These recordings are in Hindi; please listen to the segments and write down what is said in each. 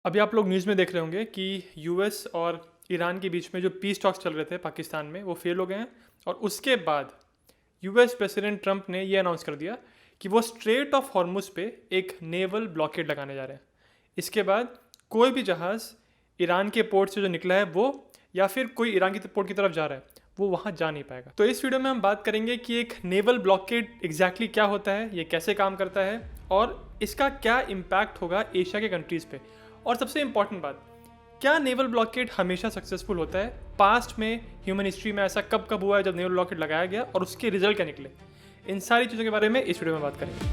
अभी आप लोग न्यूज़ में देख रहे होंगे कि यूएस और ईरान के बीच में जो पीस टॉक्स चल रहे थे पाकिस्तान में वो फेल हो गए हैं। और उसके बाद यूएस प्रेसिडेंट ट्रंप ने ये अनाउंस कर दिया कि वो स्ट्रेट ऑफ हॉर्मुज पे एक नेवल ब्लॉकेड लगाने जा रहे हैं। इसके बाद कोई भी जहाज़ ईरान के पोर्ट से जो निकला है वो या फिर कोई ईरान के पोर्ट की तरफ जा रहा है वो वहाँ जा नहीं पाएगा। तो इस वीडियो में हम बात करेंगे कि एक नेवल ब्लॉकेड एग्जैक्टली क्या होता है, ये कैसे काम करता है और इसका क्या इम्पैक्ट होगा एशिया के कंट्रीज़ पे। और सबसे इंपॉर्टेंट बात, क्या नेवल ब्लॉकेड हमेशा सक्सेसफुल होता है? पास्ट में ह्यूमन हिस्ट्री में ऐसा कब कब हुआ है जब नेवल ब्लॉकेड लगाया गया और उसके रिजल्ट क्या निकले? इन सारी चीज़ों के बारे में इस वीडियो में बात करेंगे।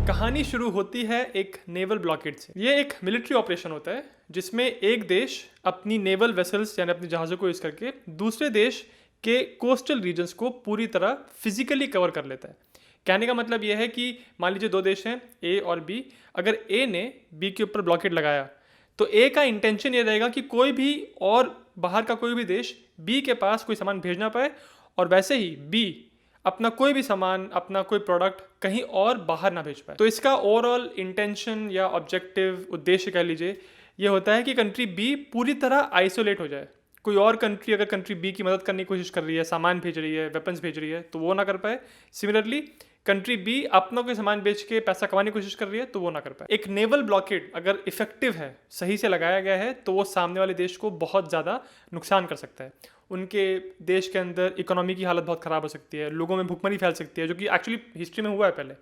कहानी शुरू होती है एक नेवल ब्लॉकेड से। ये एक मिलिट्री ऑपरेशन होता है जिसमें एक देश अपनी नेवल वेसल्स यानी अपने जहाज़ों को यूज़ करके दूसरे देश के कोस्टल रीजन्स को पूरी तरह फिजिकली कवर कर लेता है। कहने का मतलब यह है कि मान लीजिए दो देश हैं ए और बी। अगर ए ने बी के ऊपर ब्लॉकेड लगाया तो ए का इंटेंशन ये रहेगा कि कोई भी और बाहर का कोई भी देश बी के पास कोई सामान भेज ना पाए, और वैसे ही बी अपना कोई भी सामान, अपना कोई प्रोडक्ट कहीं और बाहर ना भेज पाए। तो इसका ओवरऑल इंटेंशन या ऑब्जेक्टिव, उद्देश्य कह लीजिए, ये होता है कि कंट्री बी पूरी तरह आइसोलेट हो जाए। कोई और कंट्री अगर कंट्री बी की मदद करने की कोशिश कर रही है, सामान भेज रही है, वेपन्स भेज रही है, तो वो ना कर पाए। सिमिलरली कंट्री बी अपना कोई सामान बेच के पैसा कमाने की कोशिश कर रही है तो वो ना कर पाए। एक नेवल ब्लॉकेड अगर इफेक्टिव है, सही से लगाया गया है, तो वो सामने वाले देश को बहुत ज़्यादा नुकसान कर सकता है। उनके देश के अंदर इकोनॉमी की हालत बहुत ख़राब हो सकती है, लोगों में भुखमरी फैल सकती है, जो कि एक्चुअली हिस्ट्री में हुआ है पहले।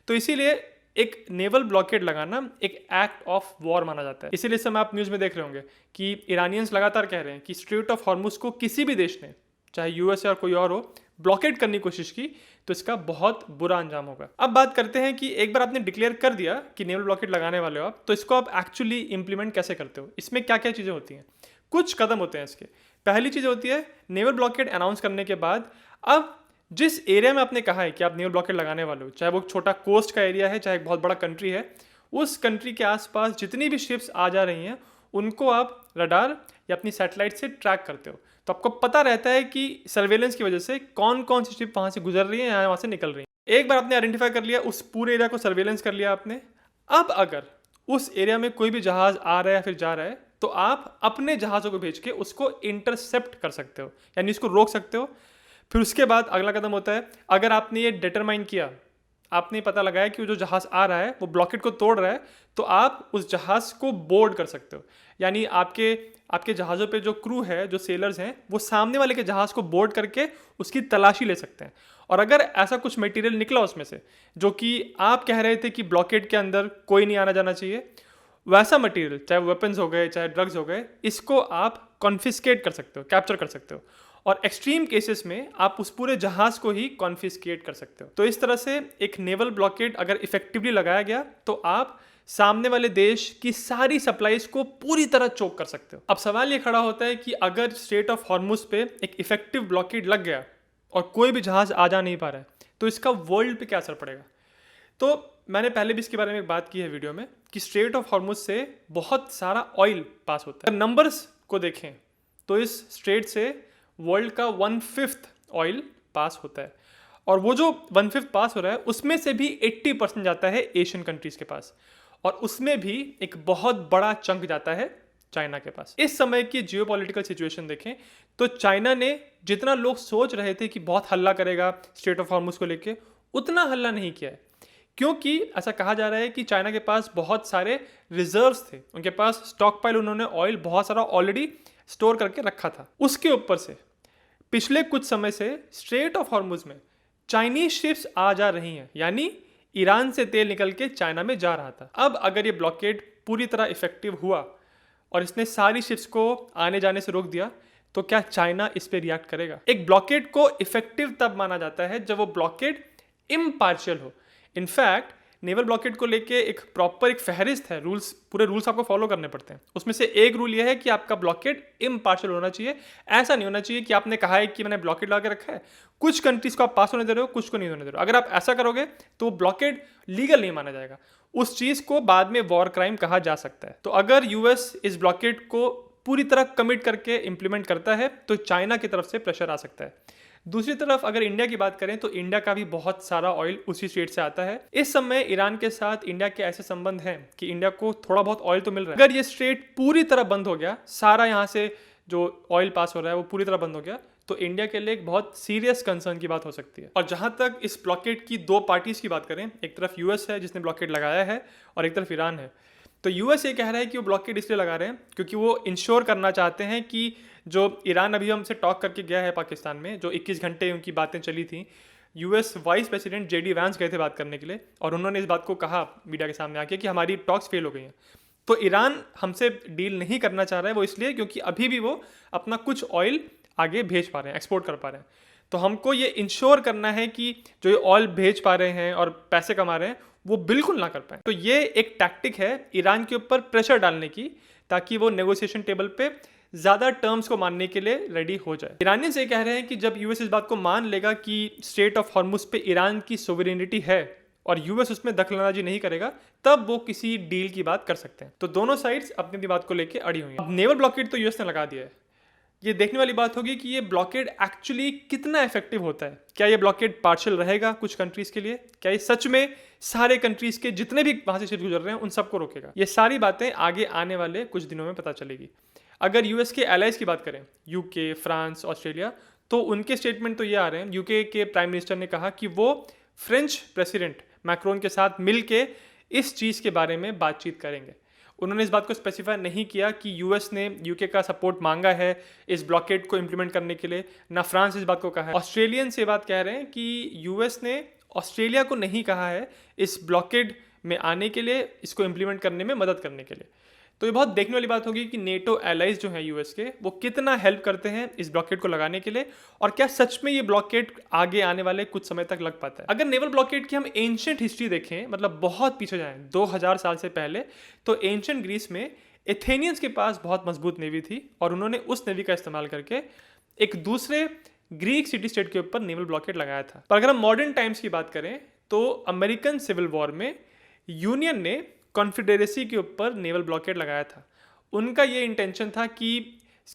तो इसीलिए एक नेवल ब्लॉकेड लगाना एक एक्ट ऑफ वॉर माना जाता है। इसीलिए इस समय आप न्यूज़ में देख रहे होंगे कि ईरानियंस लगातार कह रहे हैं कि स्ट्रेट ऑफ हॉर्मुज को किसी भी देश ने, चाहे यूएस या कोई और हो, ब्लॉकेड करने की कोशिश की तो इसका बहुत बुरा अंजाम होगा। अब बात करते हैं कि एक बार आपने डिक्लेयर कर दिया कि नेवल ब्लॉकेड लगाने वाले हो आप, तो इसको आप एक्चुअली इंप्लीमेंट कैसे करते हो? इसमें क्या क्या चीज़ें होती हैं? कुछ कदम होते हैं इसके। पहली चीज़ होती है, नेवल ब्लॉकेड अनाउंस करने के बाद अब जिस एरिया में आपने कहा है कि आप नेवल ब्लॉकेड लगाने वाले हो, चाहे वो छोटा कोस्ट का एरिया है, चाहे एक बहुत बड़ा कंट्री है, उस कंट्री के आसपास जितनी भी शिप्स आ जा रही हैं उनको आप रडार या अपनी सैटेलाइट से ट्रैक करते हो। तो आपको पता रहता है कि सर्वेलेंस की वजह से कौन कौन सी शिप वहाँ से गुजर रही है या वहाँ से निकल रही है। एक बार आपने आइडेंटिफाई कर लिया, उस पूरे एरिया को सर्वेलेंस कर लिया आपने। अब अगर उस एरिया में कोई भी जहाज़ आ रहा है या फिर जा रहा है तो आप अपने जहाज़ों को भेज के उसको इंटरसेप्ट कर सकते हो, यानी इसको रोक सकते हो। फिर उसके बाद अगला कदम होता है, अगर आपने ये डिटरमाइन किया, आपने पता लगाया कि वो जो जहाज़ आ रहा है वो ब्लॉकेड को तोड़ रहा है, तो आप उस जहाज़ को बोर्ड कर सकते हो। यानी आपके जहाज़ों पे जो क्रू है, जो सेलर्स हैं, वो सामने वाले के जहाज़ को बोर्ड करके उसकी तलाशी ले सकते हैं। और अगर ऐसा कुछ मटेरियल निकला उसमें से जो कि आप कह रहे थे कि ब्लॉकेड के अंदर कोई नहीं आना जाना चाहिए, वैसा मटेरियल, चाहे वेपन्स हो गए, चाहे ड्रग्स हो गए, इसको आप कॉन्फिस्केट कर सकते हो, कैप्चर कर सकते हो। और एक्सट्रीम केसेस में आप उस पूरे जहाज को ही कॉन्फिस्केट कर सकते हो। तो इस तरह से एक नेवल ब्लॉकेड अगर इफेक्टिवली लगाया गया तो आप सामने वाले देश की सारी सप्लाईज को पूरी तरह चोक कर सकते हो। अब सवाल ये खड़ा होता है कि अगर स्ट्रेट ऑफ हॉर्मुज पे एक इफेक्टिव ब्लॉकेड लग गया और कोई भी जहाज आ जा नहीं पा रहा है, तो इसका वर्ल्ड पे क्या असर पड़ेगा? तो मैंने पहले भी इसके बारे में बात की है वीडियो में कि स्ट्रेट ऑफ हॉर्मुज से बहुत सारा ऑयल पास होता है। नंबर्स को देखें तो इस स्ट्रेट से वर्ल्ड का 1/5 ऑयल पास होता है, और वो जो 1/5 पास हो रहा है उसमें से भी 80% जाता है एशियन कंट्रीज के पास, और उसमें भी एक बहुत बड़ा चंक जाता है चाइना के पास। इस समय की जियोपॉलिटिकल सिचुएशन देखें तो चाइना ने, जितना लोग सोच रहे थे कि बहुत हल्ला करेगा स्ट्रेट ऑफ हॉर्मुज को लेके, उतना हल्ला नहीं किया है। क्योंकि ऐसा कहा जा रहा है कि चाइना के पास बहुत सारे रिजर्व्स थे, उनके पास स्टॉक पाइल, उन्होंने ऑयल बहुत सारा ऑलरेडी स्टोर करके रखा था। उसके ऊपर से पिछले कुछ समय से स्ट्रेट ऑफ हॉर्मुज में चाइनीज शिप्स आ जा रही हैं, यानी ईरान से तेल निकल के चाइना में जा रहा था। अब अगर ये ब्लॉकेड पूरी तरह इफेक्टिव हुआ और इसने सारी शिप्स को आने जाने से रोक दिया, तो क्या चाइना इस पे रिएक्ट करेगा? एक ब्लॉकेड को इफेक्टिव तब माना जाता है जब वो ब्लॉकेड इम्पार्शियल हो। इनफैक्ट नेवल ब्लॉकेड को लेके एक प्रॉपर एक फहरिस्त है, रूल्स, पूरे रूल्स आपको फॉलो करने पड़ते हैं। उसमें से एक रूल ये है कि आपका ब्लॉकेड इम्पार्शियल होना चाहिए। ऐसा नहीं होना चाहिए कि आपने कहा है कि मैंने ब्लॉकेड लगा के रखा है, कुछ कंट्रीज को आप पास होने दे रहे हो, कुछ को नहीं होने दे रहे हो। अगर आप ऐसा करोगे तो ब्लॉकेड लीगल नहीं माना जाएगा, उस चीज़ को बाद में वॉर क्राइम कहा जा सकता है। तो अगर यूएस इस ब्लॉकेड को पूरी तरह कमिट करके इंप्लीमेंट करता है तो चाइना की तरफ से प्रेशर आ सकता है। दूसरी तरफ अगर इंडिया की बात करें तो इंडिया का भी बहुत सारा ऑयल उसी स्टेट से आता है। इस समय ईरान के साथ इंडिया के ऐसे संबंध हैं कि इंडिया को थोड़ा बहुत ऑयल तो मिल रहा है। अगर ये स्ट्रेट पूरी तरह बंद हो गया, सारा यहाँ से जो ऑयल पास हो रहा है वो पूरी तरह बंद हो गया, तो इंडिया के लिए एक बहुत सीरियस कंसर्न की बात हो सकती है। और जहां तक इस ब्लॉकेड की दो पार्टीज की बात करें, एक तरफ यूएस है जिसने ब्लॉकेड लगाया है और एक तरफ ईरान है। तो यूएस ये कह रहा है कि वो ब्लॉकेड इसलिए लगा रहे हैं क्योंकि वो इंश्योर करना चाहते हैं कि जो ईरान अभी हमसे टॉक करके गया है पाकिस्तान में, जो 21 घंटे उनकी बातें चली थी, US vice president JD Vance गए थे बात करने के लिए और उन्होंने इस बात को कहा मीडिया के सामने आके कि हमारी टॉक्स फेल हो गई हैं। तो ईरान हमसे डील नहीं करना चाह रहा है, वो इसलिए क्योंकि अभी भी वो अपना कुछ ऑयल आगे भेज पा रहे हैं, एक्सपोर्ट कर पा रहे हैं। तो हमको ये इंश्योर करना है कि जो ये ऑयल भेज पा रहे हैं और पैसे कमा रहे हैं वो बिल्कुल ना कर पाए। तो ये एक टैक्टिक है ईरान के ऊपर प्रेशर डालने की, ताकि वो नेगोशिएशन टेबल पे ज़्यादा टर्म्स को मानने के लिए रेडी हो जाए। ईरानियंस ये कह रहे हैं कि जब यूएस इस बात को मान लेगा कि स्ट्रेट ऑफ हॉर्मुज पे ईरान की सोवरेनिटी है और यूएस उसमें दखलंदाजी नहीं करेगा, तब वो किसी डील की बात कर सकते हैं। तो दोनों साइड्स अपनी अपनी बात को लेकर अड़ी हुई हैं। अब नेवल ब्लॉकेड तो यूएस ने लगा दिया है। ये देखने वाली बात होगी कि ये ब्लॉकेड एक्चुअली कितना इफेक्टिव होता है। क्या ये ब्लॉकेड पार्शियल रहेगा कुछ कंट्रीज के लिए? क्या ये सच में सारे कंट्रीज के जितने भी वहां से गुजर रहे हैं उन सबको रोकेगा? ये सारी बातें आगे आने वाले कुछ दिनों में पता चलेगी। अगर यूएस के एलाइज की बात करें, यूके, फ्रांस, ऑस्ट्रेलिया, तो उनके स्टेटमेंट तो ये आ रहे हैं। यूके के प्राइम मिनिस्टर ने कहा कि वो फ्रेंच प्रेसिडेंट मैक्रोन के साथ मिलके इस चीज़ के बारे में बातचीत करेंगे। उन्होंने इस बात को स्पेसिफाई नहीं किया कि यूएस ने यूके का सपोर्ट मांगा है इस ब्लॉकेड को इम्प्लीमेंट करने के लिए, ना फ्रांस इस बात को कहा है। ऑस्ट्रेलियन से बात कह रहे हैं कि यूएस ने ऑस्ट्रेलिया को नहीं कहा है इस ब्लॉकेड में आने के लिए, इसको इम्प्लीमेंट करने में मदद करने के लिए। तो ये बहुत देखने वाली बात होगी कि नेटो एलाइज जो हैं यूएस के, वो कितना हेल्प करते हैं इस ब्लॉकेड को लगाने के लिए, और क्या सच में ये ब्लॉकेड आगे आने वाले कुछ समय तक लग पाता है। अगर नेवल ब्लॉकेड की हम एंशिएंट हिस्ट्री देखें, मतलब बहुत पीछे जाएं 2000 साल से पहले, तो एंशिएंट ग्रीस में एथेनियंस के पास बहुत मजबूत नेवी थी और उन्होंने उस नेवी का इस्तेमाल करके एक दूसरे ग्रीक सिटी स्टेट के ऊपर नेवल ब्लॉकेड लगाया था। पर अगर हम मॉडर्न टाइम्स की बात करें तो अमेरिकन सिविल वॉर में यूनियन ने कॉन्फेडरेसी के ऊपर नेवल ब्लॉकेड लगाया था। उनका ये इंटेंशन था कि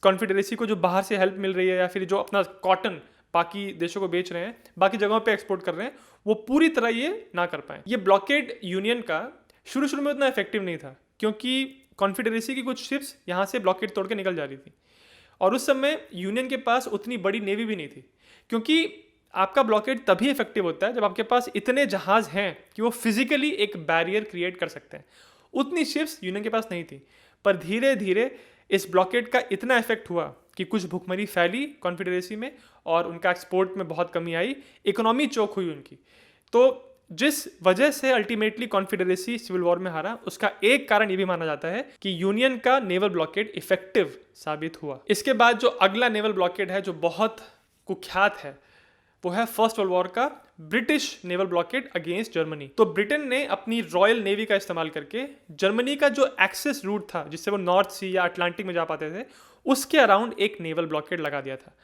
कॉन्फेडरेसी को जो बाहर से हेल्प मिल रही है या फिर जो अपना कॉटन बाकी देशों को बेच रहे हैं, बाकी जगहों पे एक्सपोर्ट कर रहे हैं, वो पूरी तरह ये ना कर पाए। ये ब्लॉकेड यूनियन का शुरू में उतना इफेक्टिव नहीं था क्योंकि कॉन्फेडरेसी की कुछ शिप्स यहाँ से ब्लॉकेड तोड़ के निकल जा रही थी और उस समय यूनियन के पास उतनी बड़ी नेवी भी नहीं थी। क्योंकि आपका ब्लॉकेड तभी इफेक्टिव होता है जब आपके पास इतने जहाज हैं कि वो फिजिकली एक बैरियर क्रिएट कर सकते हैं। उतनी शिप्स यूनियन के पास नहीं थी, पर धीरे धीरे इस ब्लॉकेड का इतना इफेक्ट हुआ कि कुछ भुखमरी फैली कॉन्फेडरेसी में और उनका एक्सपोर्ट में बहुत कमी आई, इकोनॉमी चोक हुई उनकी। तो जिस वजह से अल्टीमेटली कॉन्फेडरेसी सिविल वॉर में हारा, उसका एक कारण ये भी माना जाता है कि यूनियन का नेवल ब्लॉकेड इफेक्टिव साबित हुआ। इसके बाद जो अगला नेवल ब्लॉकेड है जो बहुत कुख्यात है, वो है फर्स्ट वर्ल्ड वॉर का British naval blockade against Germany. तो ब्रिटेन ने अपनी रॉयल नेवी का इस्तेमाल करके जर्मनी का जो एक्सेस रूट था जिससे वो नॉर्थ सी या अटलांटिक में जा पाते थे, उसके अराउंड एक नेवल ब्लॉकेड लगा दिया था।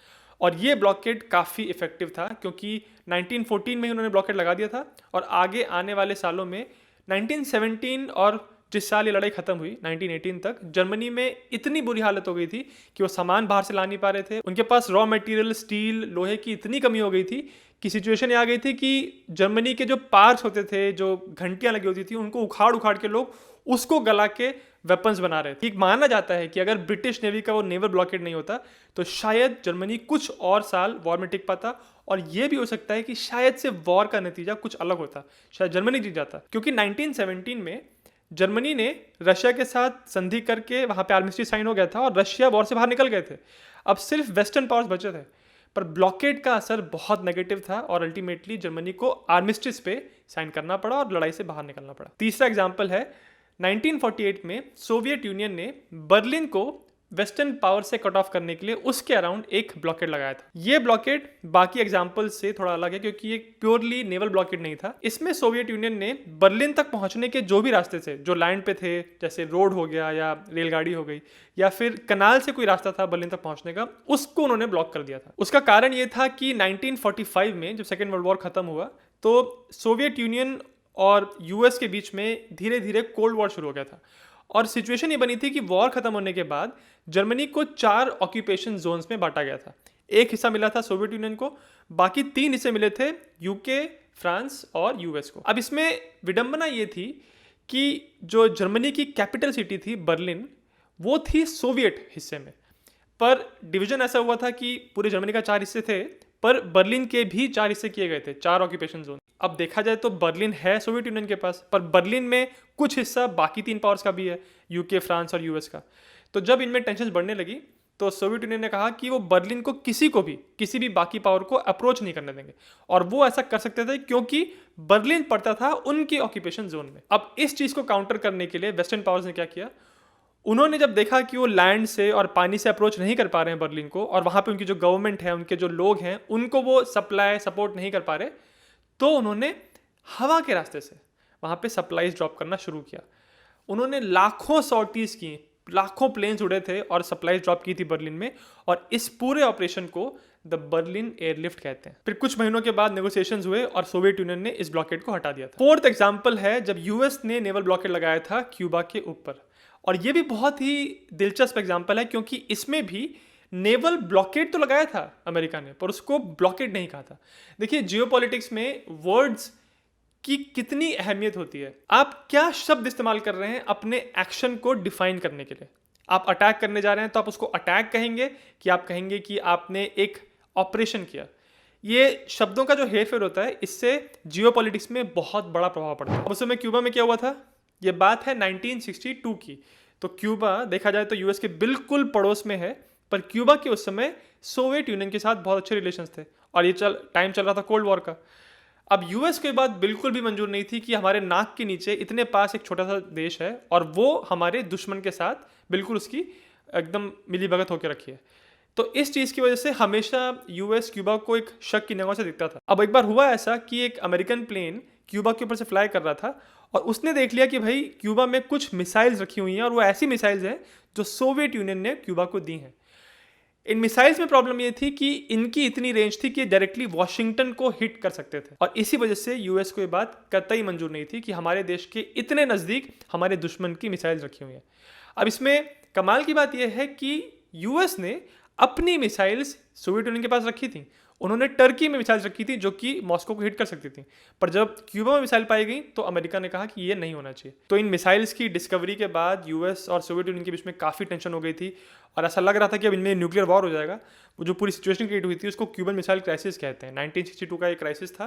और ये ब्लॉकेड काफ़ी इफेक्टिव था क्योंकि 1914 में उन्होंने ब्लॉकेड लगा दिया था और आगे आने वाले सालों में 1917 और जिस साल ये लड़ाई खत्म हुई 1918 तक, जर्मनी में इतनी बुरी हालत हो गई थी कि वो सामान बाहर से ला नहीं पा रहे थे। उनके पास रॉ मटेरियल, स्टील, लोहे की इतनी कमी हो गई थी कि सिचुएशन ये आ गई थी कि जर्मनी के जो पार्ट्स होते थे, जो घंटियां लगी होती थी, उनको उखाड़ उखाड़ के लोग उसको गला के वेपन्स बना रहे थे। माना जाता है कि अगर ब्रिटिश नेवी का वो नेवल ब्लॉकेड नहीं होता तो शायद जर्मनी कुछ और साल वॉर में टिक पाता, और ये भी हो सकता है कि शायद से वॉर का नतीजा कुछ अलग होता, शायद जर्मनी जीत जाता। क्योंकि 1917 में जर्मनी ने रशिया के साथ संधि करके वहाँ पे आर्मिस्टिस साइन हो गया था और रशिया वॉर से बाहर निकल गए थे। अब सिर्फ वेस्टर्न पावर्स बचे थे, पर ब्लॉकेड का असर बहुत नेगेटिव था और अल्टीमेटली जर्मनी को आर्मिस्टिस पे साइन करना पड़ा और लड़ाई से बाहर निकलना पड़ा। तीसरा एग्जाम्पल है 1948 में सोवियत यूनियन ने बर्लिन को वेस्टर्न पावर से कट ऑफ करने के लिए उसके अराउंड एक ब्लॉकेड लगाया था। ये ब्लॉकेड बाकी एग्जाम्पल से थोड़ा अलग है क्योंकि ये प्योरली नेवल ब्लॉकेड नहीं था। इसमें सोवियत यूनियन ने बर्लिन तक पहुंचने के जो भी रास्ते थे जो लैंड पे थे, जैसे रोड हो गया या रेलगाड़ी हो गई या फिर कनाल से कोई रास्ता था बर्लिन तक पहुंचने का, उसको उन्होंने ब्लॉक कर दिया था। उसका कारण ये था कि 1945 में जब सेकेंड वर्ल्ड वॉर खत्म हुआ तो सोवियत यूनियन और यूएस के बीच में धीरे धीरे कोल्ड वॉर शुरू हो गया था और सिचुएशन ये बनी थी कि वॉर खत्म होने के बाद जर्मनी को 4 ऑक्यूपेशन जोन्स में बांटा गया था। एक हिस्सा मिला था सोवियत यूनियन को, बाकी 3 हिस्से मिले थे यूके, फ्रांस और यूएस को। अब इसमें विडंबना ये थी कि जो जर्मनी की कैपिटल सिटी थी बर्लिन, वो थी सोवियत हिस्से में, पर डिवीजन ऐसा हुआ था कि पूरे जर्मनी का 4 हिस्से थे, पर बर्लिन के भी 4 हिस्से किए गए थे, 4 ऑक्यूपेशन जोन। अब देखा जाए तो बर्लिन है सोवियत यूनियन के पास, पर बर्लिन में कुछ हिस्सा बाकी 3 पावर्स का भी है, यूके, फ्रांस और यूएस का। तो जब इनमें टेंशन बढ़ने लगी तो सोवियत यूनियन ने कहा कि वो बर्लिन को किसी भी बाकी पावर को अप्रोच नहीं करने देंगे, और वो ऐसा कर सकते थे क्योंकि बर्लिन पड़ता था उनकी ऑक्यूपेशन जोन में। अब इस चीज़ को काउंटर करने के लिए वेस्टर्न पावर्स ने क्या किया, उन्होंने जब देखा कि वो लैंड से और पानी से अप्रोच नहीं कर पा रहे हैं बर्लिन को, और वहाँ पे उनकी जो गवर्नमेंट है, उनके जो लोग हैं, उनको वो सपोर्ट नहीं कर पा रहे, तो उन्होंने हवा के रास्ते से वहाँ पे सप्लाईज ड्रॉप करना शुरू किया। उन्होंने लाखों सॉर्टीज की, लाखों प्लेन्स उड़े थे और सप्लाईज ड्रॉप की थी बर्लिन में, और इस पूरे ऑपरेशन को द बर्लिन एयरलिफ्ट कहते हैं। फिर कुछ महीनों के बाद नेगोशिएशंस हुए और सोवियत यूनियन ने इस ब्लॉकेड को हटा दिया था। 4th एग्जाम्पल है जब यूएस ने नेवल ब्लॉकेड लगाया था क्यूबा के ऊपर, और ये भी बहुत ही दिलचस्प एग्जाम्पल है क्योंकि इसमें भी नेवल ब्लॉकेड तो लगाया था अमेरिका ने, पर उसको ब्लॉकेड नहीं कहा था। देखिए, जियोपॉलिटिक्स में वर्ड्स की कितनी अहमियत होती है। आप क्या शब्द इस्तेमाल कर रहे हैं अपने एक्शन को डिफाइन करने के लिए। आप अटैक करने जा रहे हैं तो आप उसको अटैक कहेंगे कि आप कहेंगे कि आपने एक ऑपरेशन किया। ये शब्दों का जो हेरफेर होता है, इससे जियोपॉलिटिक्स में बहुत बड़ा प्रभाव पड़ता है। अब उस समय क्यूबा में क्या हुआ था, ये बात है 1962 की। तो क्यूबा देखा जाए तो यूएस के बिल्कुल पड़ोस में है, पर क्यूबा के उस समय सोवियत यूनियन के साथ बहुत अच्छे रिलेशंस थे, और ये टाइम चल रहा था कोल्ड वॉर का। अब यूएस को ये बात बिल्कुल भी मंजूर नहीं थी कि हमारे नाक के नीचे इतने पास एक छोटा सा देश है और वो हमारे दुश्मन के साथ बिल्कुल उसकी एकदम मिली भगत होकर रखी है। तो इस चीज़ की वजह से हमेशा यूएस क्यूबा को एक शक की निगाहों से दिखता था। अब एक बार हुआ ऐसा कि एक अमेरिकन प्लेन क्यूबा के ऊपर से फ्लाई कर रहा था, और उसने देख लिया कि भाई क्यूबा में कुछ मिसाइल्स रखी हुई हैं, और वो ऐसी मिसाइल्स हैं जो सोवियत यूनियन ने क्यूबा को दी हैं। इन मिसाइल्स में प्रॉब्लम ये थी कि इनकी इतनी रेंज थी कि डायरेक्टली वॉशिंगटन को हिट कर सकते थे, और इसी वजह से यूएस को ये बात कतई मंजूर नहीं थी कि हमारे देश के इतने नज़दीक हमारे दुश्मन की मिसाइल्स रखी हुई हैं। अब इसमें कमाल की बात यह है कि यूएस ने अपनी मिसाइल्स सोवियत यूनियन के पास रखी थी। उन्होंने टर्की में मिसाइल्स रखी थी जो कि मॉस्को को हिट कर सकती थी, पर जब क्यूबा में मिसाइल पाई गई तो अमेरिका ने कहा कि ये नहीं होना चाहिए। तो इन मिसाइल्स की डिस्कवरी के बाद यूएस और सोवियत यूनियन के बीच में काफ़ी टेंशन हो गई थी, और ऐसा लग रहा था कि अब इनमें न्यूक्लियर वॉर हो जाएगा। वो जो पूरी सिचुएशन क्रिएट हुई थी उसको क्यूबन मिसाइल क्राइसिस कहते हैं। 1962 का एक क्राइसिस था,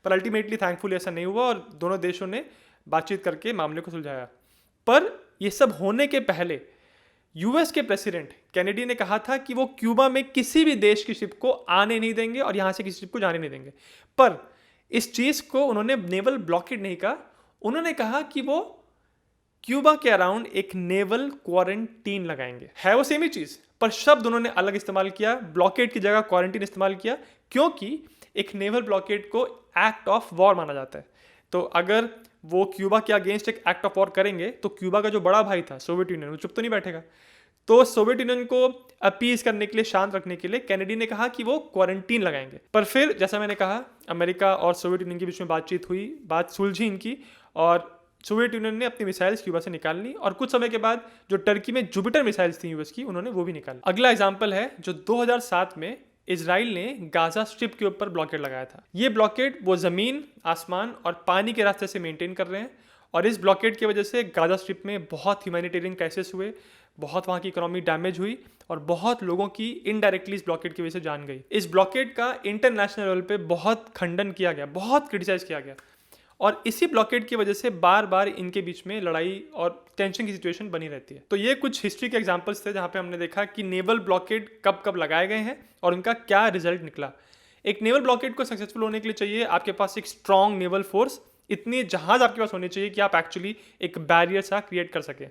पर अल्टीमेटली थैंकफुली ऐसा नहीं हुआ और दोनों देशों ने बातचीत करके मामले को सुलझाया। पर ये सब होने के पहले यूएस के प्रेसिडेंट कैनेडी ने कहा था कि वो क्यूबा में किसी भी देश की शिप को आने नहीं देंगे और यहाँ से किसी शिप को जाने नहीं देंगे। पर इस चीज़ को उन्होंने नेवल ब्लॉकेड नहीं कहा, उन्होंने कहा कि वो क्यूबा के अराउंड एक नेवल क्वारंटीन लगाएंगे। है वो सेम ही चीज़, पर शब्द उन्होंने अलग इस्तेमाल किया। ब्लॉकेड की जगह क्वारंटीन इस्तेमाल किया, क्योंकि एक नेवल ब्लॉकेड को एक्ट ऑफ वॉर माना जाता है। तो अगर वो क्यूबा के अगेंस्ट एक एक्ट ऑफ वॉर करेंगे तो क्यूबा का जो बड़ा भाई था सोवियत यूनियन, वो चुप तो नहीं बैठेगा। तो सोवियत यूनियन को अपीज करने के लिए, शांत रखने के लिए कैनेडी ने कहा कि वो क्वारंटीन लगाएंगे। पर फिर जैसा मैंने कहा, अमेरिका और सोवियत यूनियन के बीच में बातचीत हुई, बात सुलझी इनकी, और सोवियत यूनियन ने अपनी मिसाइल्स क्यूबा से निकाल ली, और कुछ समय के बाद जो टर्की में जुपिटर मिसाइल्स थी यूएस की, उन्होंने वो भी निकाली। अगला एग्जाम्पल है जो 2007 में इजराइल ने गाजा स्ट्रिप के ऊपर ब्लॉकेड लगाया था। ये ब्लॉकेड वो ज़मीन, आसमान और पानी के रास्ते से मेंटेन कर रहे हैं, और इस ब्लॉकेड की वजह से गाजा स्ट्रिप में बहुत ह्यूमैनिटेरियन क्राइसिस हुए, बहुत वहाँ की इकोनॉमी डैमेज हुई, और बहुत लोगों की इनडायरेक्टली इस ब्लॉकेड की वजह से जान गई। इस ब्लॉकेड का इंटरनेशनल लेवल पे बहुत खंडन किया गया, बहुत क्रिटिसाइज किया गया, और इसी ब्लॉकेड की वजह से बार बार इनके बीच में लड़ाई और टेंशन की सिचुएशन बनी रहती है। तो ये कुछ हिस्ट्री के एग्जांपल्स थे जहाँ पे हमने देखा कि नेवल ब्लॉकेड कब कब लगाए गए हैं और उनका क्या रिजल्ट निकला। एक नेवल ब्लॉकेड को सक्सेसफुल होने के लिए चाहिए आपके पास एक स्ट्रॉन्ग नेवल फोर्स, इतने जहाज आपके पास होने चाहिए कि आप एक्चुअली एक बैरियर सा क्रिएट कर सकें।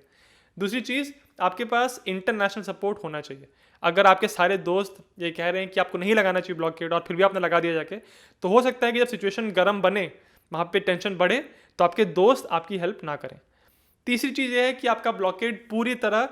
दूसरी चीज़, आपके पास इंटरनेशनल सपोर्ट होना चाहिए। अगर आपके सारे दोस्त ये कह रहे हैं कि आपको नहीं लगाना चाहिए ब्लॉकेड और फिर भी आपने लगा दिया जाके, तो हो सकता है कि जब सिचुएशन गर्म बने, वहाँ पे टेंशन बढ़े, तो आपके दोस्त आपकी हेल्प ना करें। तीसरी चीज़ ये है कि आपका ब्लॉकेड पूरी तरह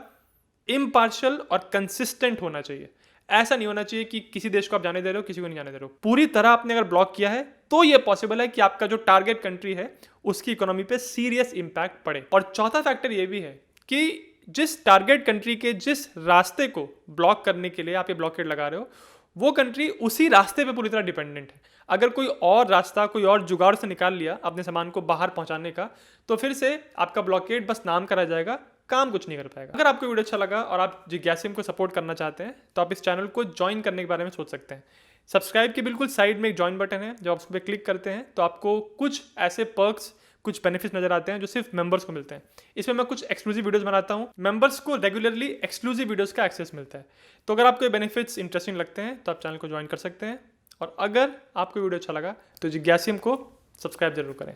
इम्पार्शियल और कंसिस्टेंट होना चाहिए। ऐसा नहीं होना चाहिए कि किसी देश को आप जाने दे रहे हो, किसी को नहीं जाने दे रहे हो। पूरी तरह आपने अगर ब्लॉक किया है तो ये पॉसिबल है कि आपका जो टारगेट कंट्री है उसकी इकोनॉमी पे सीरियस इंपैक्ट पड़े। और चौथा फैक्टर ये भी है कि जिस टारगेट कंट्री के जिस रास्ते को ब्लॉक करने के लिए आप ये ब्लॉकेड लगा रहे हो, वो कंट्री उसी रास्ते पे पूरी तरह डिपेंडेंट है। अगर कोई और रास्ता, कोई और जुगाड़ से निकाल लिया अपने सामान को बाहर पहुंचाने का, तो फिर से आपका ब्लॉकेड बस नाम का रह जाएगा, काम कुछ नहीं कर पाएगा। अगर आपको वीडियो अच्छा लगा और आप जिज्ञासिम को सपोर्ट करना चाहते हैं तो आप इस चैनल को ज्वाइन करने के बारे में सोच सकते हैं। सब्सक्राइब के बिल्कुल साइड में एक ज्वाइन बटन है, जब आप उस पर क्लिक करते हैं तो आपको कुछ ऐसे पर्क्स, कुछ बेनिफिट्स नजर आते हैं जो सिर्फ मेंबर्स को मिलते हैं। इसमें मैं कुछ एक्सक्लूसिव वीडियोस बनाता हूं, मेंबर्स को रेगुलरली एक्सक्लूसिव वीडियोस का एक्सेस मिलता है। तो अगर आपको ये बेनिफिट्स इंटरेस्टिंग लगते हैं तो आप चैनल को ज्वाइन कर सकते हैं। और अगर आपको वीडियो अच्छा लगा तो जिज्ञासिम को सब्सक्राइब जरूर करें।